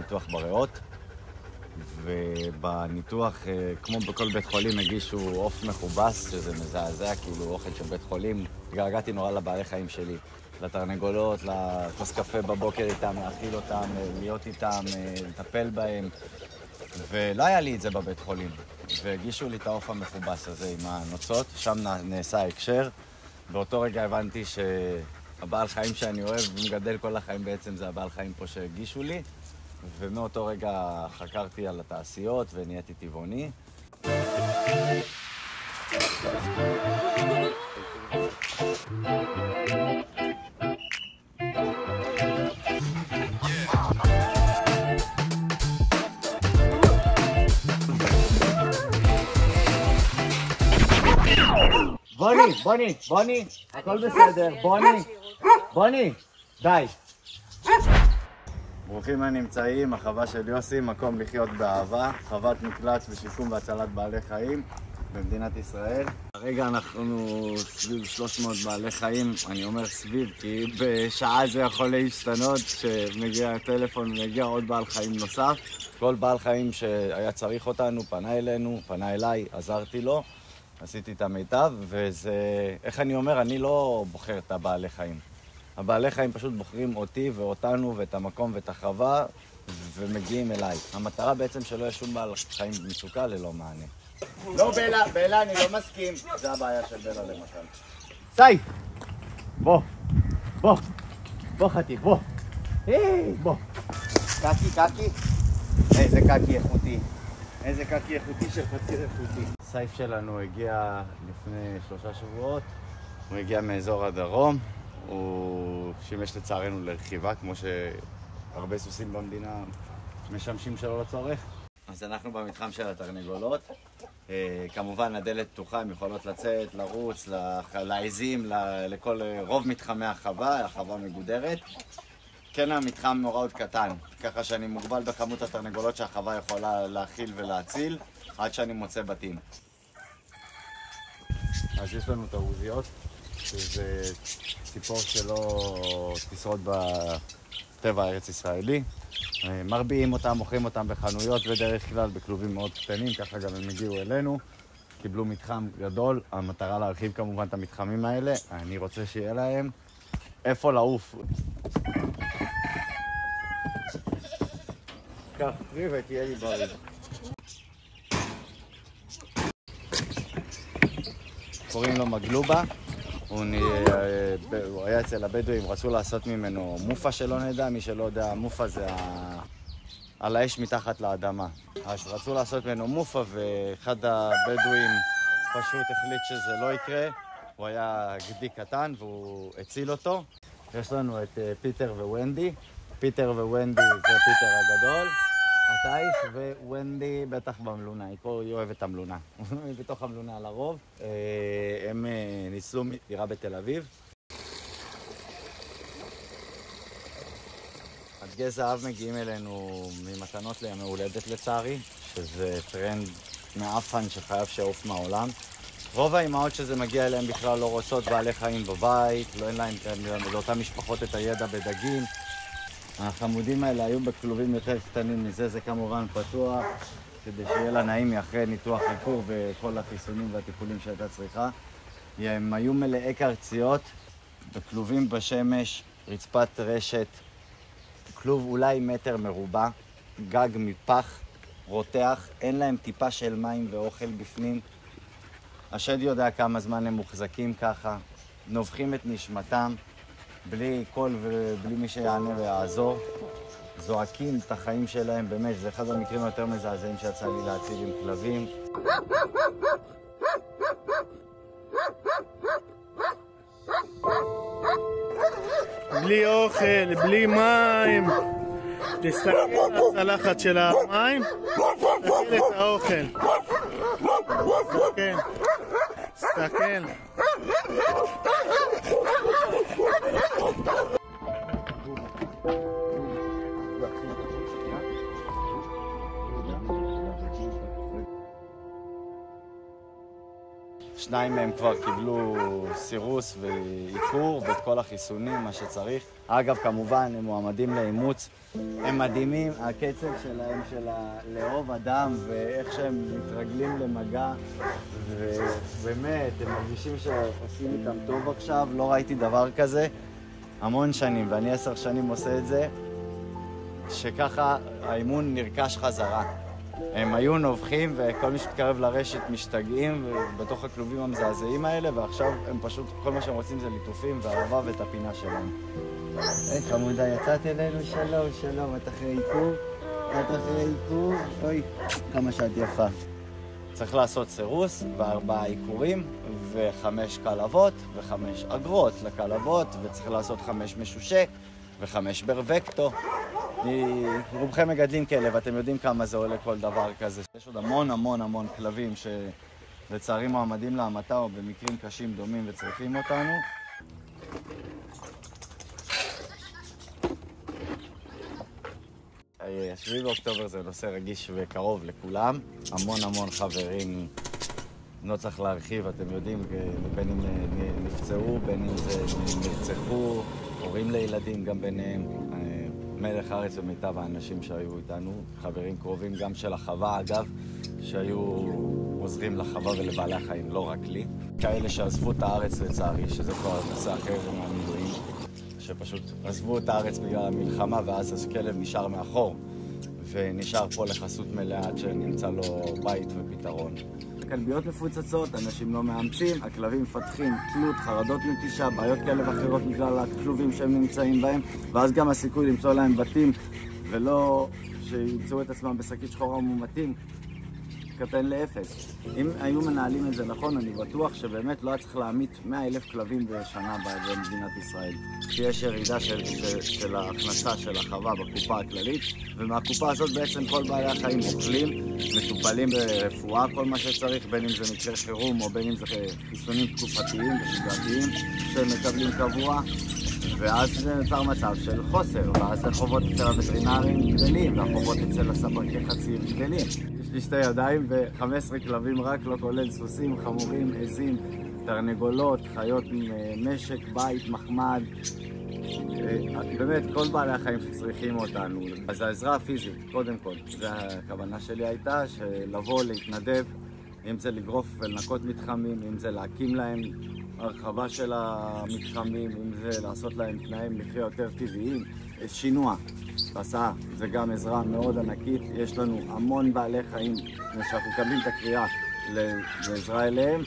ניתוח בריאות, ובניתוח, כמו בכל בית חולים, הגישו עוף מכובס, שזה מזעזע, כאילו אוכל של בית חולים. גרגעתי נורא לבעלי חיים שלי, לתרנגולות, לכוס קפה בבוקר איתם, להאכיל אותם, להיות איתם, לטפל בהם, ולא היה לי את זה בבית חולים. והגישו לי את העוף המכובס הזה עם הנוצות, שם נעשה הקשר. באותו רגע הבנתי שהבעל חיים שאני אוהב ומגדל כל החיים בעצם זה הבעל חיים פה שהגישו לי, ומאותו רגע חקרתי על התעשיות ונהייתי טבעוני. בוני, הכל בסדר, בוני, די. ברוכים הנמצאים, החווה של יוסי, מקום לחיות באהבה, חוות מקלט ושיקום והצלת בעלי חיים במדינת ישראל. כרגע אנחנו סביב 300 בעלי חיים, אני אומר סביב כי בשעה זה יכול להשתנות, כשמגיע טלפון מגיע עוד בעל חיים נוסף. כל בעל חיים שהיה צריך אותנו פנה אלינו, פנה אליי, עזרתי לו. עשיתי את המיטב, וזה, איך אני אומר, אני לא בוחר את הבעלי חיים. הבעלי חיים פשוט בוחרים אותי ואותנו ואת המקום ואת החווה, ומגיעים אליי. המטרה בעצם שלא יהיה שום בעל חיים מצוקה ללא מענה. לא בלה, אני לא מסכים. זה הבעיה של בלה למשל. סי! בוא חתיך, בוא. בוא. קקי. איזה קקי איכותי. איזה קקי איכותי של חציר איכותי. סייף שלנו הגיע לפני 3 שבועות, הוא הגיע מאזור הדרום, הוא שימש לצערנו לרכיבה, כמו שהרבה סוסים במדינה משמשים שלא לצורך. אז אנחנו במתחם של התרנגולות, כמובן הדלת פתוחה, הן יכולות לצאת, לרוץ, לעזים, לכל רוב מתחמי החווה, החווה מגודרת. כן, המתחם מאוד קטן, ככה שאני מוגבל בכמות התרנגולות שהחווה יכולה להכיל ולהציל, עד שאני מוצא בתים. אז יש לנו תרוזיות, שזה ציפור שלא תשרוד בטבע הארץ ישראלי. מרביעים אותם, מוכרים אותם בחנויות בדרך כלל, בכלובים מאוד קטנים, ככה גם הם הגיעו אלינו. קיבלו מתחם גדול, המטרה להרחיב כמובן את המתחמים האלה. אני רוצה שיהיה להם איפה לעוף. קח, ותהיה לי בריא. קוראים לו מגלובה, הוא היה אצל הבדואים, רצו לעשות ממנו מופה שלא נדע, מי שלא יודע, מופה זה על האש מתחת לאדמה. אז רצו לעשות ממנו מופה ואחד הבדואים פשוט החליט שזה לא יקרה, הוא היה גדי קטן והוא הציל אותו. יש לנו את פיטר וונדי, פיטר וונדי זה פיטר הגדול, הטייס, וונדי בטח במלונה, היא אוהבת את המלונה, היא בתוך המלונה לרוב. הם ניסו דירה בתל אביב. הדגי זהב מגיעים אלינו ממתנות לימי הולדת לצערי, שזה טרנד מאפן שחייב שיעוף מהעולם. רוב האימהות שזה מגיע אליהם בכלל לא רוצות בעלי חיים בבית, לא אין להם לאותן משפחות את הידע בדגים. החמודים האלה היו בכלובים יותר קטנים מזה, זה כמובן פתוח, כדי שיהיה לה נעים אחרי ניתוח עיקור וכל החיסונים והטיפולים שהייתה צריכה. הם היו מלאי קרציות, בכלובים בשמש, רצפת רשת, כלוב אולי מטר מרובע, גג מפח, רותח, אין להם טיפה של מים ואוכל בפנים. השד יודע כמה זמן הם מוחזקים ככה, נובחים את נשמתם, בלי קול ובלי מי שיענה ויעזור, זועקים את החיים שלהם, באמת, זה אחד המקרים היותר מזעזעים שיצא לי להציל עם כלבים. בלי אוכל, בלי מים, תסתכל על הצלחת של המים, תסתכל את האוכל. כן, תסתכל. 2 מהם כבר קיבלו סירוס ועיקור ואת כל החיסונים, מה שצריך. אגב, כמובן, הם מועמדים לאימוץ. הם מדהימים, הקצב שלהם של לאהוב אדם ואיך שהם מתרגלים למגע. ובאמת, הם מרגישים שעושים איתם טוב עכשיו. לא ראיתי דבר כזה המון שנים, ואני 10 שנים עושה את זה, שככה האימון נרכש חזרה. הם היו נובחים וכל מי שמתקרב לרשת משתגעים בתוך הכלובים המזעזעים האלה, ועכשיו הם פשוט, כל מה שהם רוצים זה ליטופים ואהבה ואת הפינה שלהם. חמודה, יצאת אלינו, שלום, שלום, את אחרי עיקור? את אחרי עיקור? אוי, כמה שאת יפה. צריך לעשות סירוס ו4 עיקורים ו5 כלבות ו5 אגרות לכלבות, וצריך לעשות 5 משושק ו5 ברווקטו. רובכם מגדלים כלב, אתם יודעים כמה זה עולה כל דבר כזה. יש עוד המון כלבים שלצערי מועמדים להמתה או במקרים קשים דומים וצריכים אותנו. ה-7 באוקטובר זה נושא רגיש וקרוב לכולם. המון חברים, לא צריך להרחיב, אתם יודעים, בין אם נפצעו, בין אם זה נרצחו, הורים לילדים גם ביניהם. מלך הארץ ומיטב האנשים שהיו איתנו, חברים קרובים גם של החווה אגב, שהיו עוזרים לחווה ולבעלי החיים, לא רק לי. כאלה שעזבו את הארץ לצערי, שזה כבר נושא אחר מהמילואים, שפשוט עזבו את הארץ בגלל המלחמה, ואז הכלב נשאר מאחור, ונשאר פה לחסות מלאה עד שנמצא לו בית ופתרון. כלביות מפוצצות, אנשים לא מאמצים, הכלבים מפתחים תלות, חרדות נטישה, בעיות כאלה ואחרות בגלל הכלובים שהם נמצאים בהם, ואז גם הסיכוי למצוא להם בתים ולא שימצאו את עצמם בשקית שחורה מומתים קטן לאפס. אם היו מנהלים את זה נכון, אני בטוח שבאמת לא היה צריך להעמיד 100,000 כלבים בשנה במדינת ישראל. יש ירידה של ההכנסה של החווה בקופה הכללית, ומהקופה הזאת בעצם כל בעלי החיים אוכלים, מטופלים ברפואה, כל מה שצריך, בין אם זה מקרה חירום או בין אם זה חיסונים תקופתיים ושגרתיים שהם מקבלים קבוע, ואז זה נוצר מצב של חוסר, ואז החובות אצל הווטרינרים גדלים, והחובות אצל הספקי חציר גדלים. יש לי 2 ידיים ו15 כלבים רק, לא כולל סוסים, חמורים, עזים, תרנגולות, חיות משק, בית, מחמד. באמת, כל בעלי החיים שצריכים אותנו. אז העזרה הפיזית, קודם כל, זו הכוונה שלי הייתה, שלבוא, להתנדב, אם זה לגרוף ולנקות מתחמים, אם זה להקים להם הרחבה של המתחמים, אם זה לעשות להם תנאים מחיה יותר טבעיים, שינוע, הסעה, זה גם עזרה מאוד ענקית. יש לנו המון בעלי חיים שאנחנו מקבלים את הקריאה לעזרה אליהם,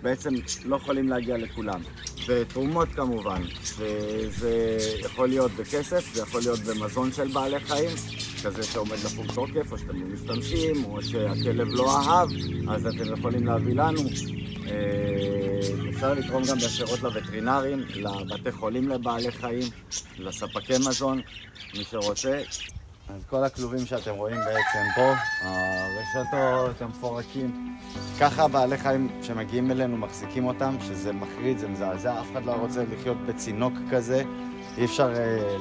ובעצם לא יכולים להגיע לכולם. ותרומות כמובן, וזה יכול להיות בכסף, זה יכול להיות במזון של בעלי חיים, כזה שעומד לפוג תוקף, או שאתם משתמשים, או שהכלב לא אהב, אז אתם יכולים להביא לנו. אפשר לתרום גם בשירות לווטרינרים, לבתי חולים לבעלי חיים, לספקי מזון, מי שרוצה. אז כל הכלובים שאתם רואים בעצם פה, הרשתות, המפורקים, ככה בעלי חיים שמגיעים אלינו מחזיקים אותם, שזה מחריד, זה מזעזע, אף אחד לא רוצה לחיות בצינוק כזה, אי אפשר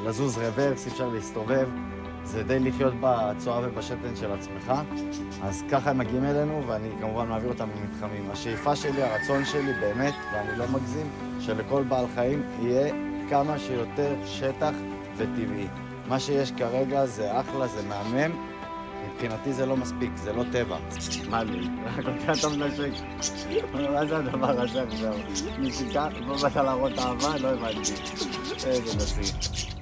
לזוז רוורס, אי אפשר להסתובב, זה די לחיות בצואה ובשתן של עצמך. אז ככה הם מגיעים אלינו, ואני כמובן מעביר אותם במתחמים. השאיפה שלי, הרצון שלי באמת, ואני לא מגזים, שלכל בעל חיים יהיה כמה שיותר שטח וטבעי. מה שיש כרגע זה אחלה, זה מהמם. מבחינתי זה לא מספיק, זה לא טבע. מה לי? רק אותה אתה מנשק. מה זה הדבר הזה? נשיקה? בוא באת להראות אהבה? לא הבנתי. איזה נשיא.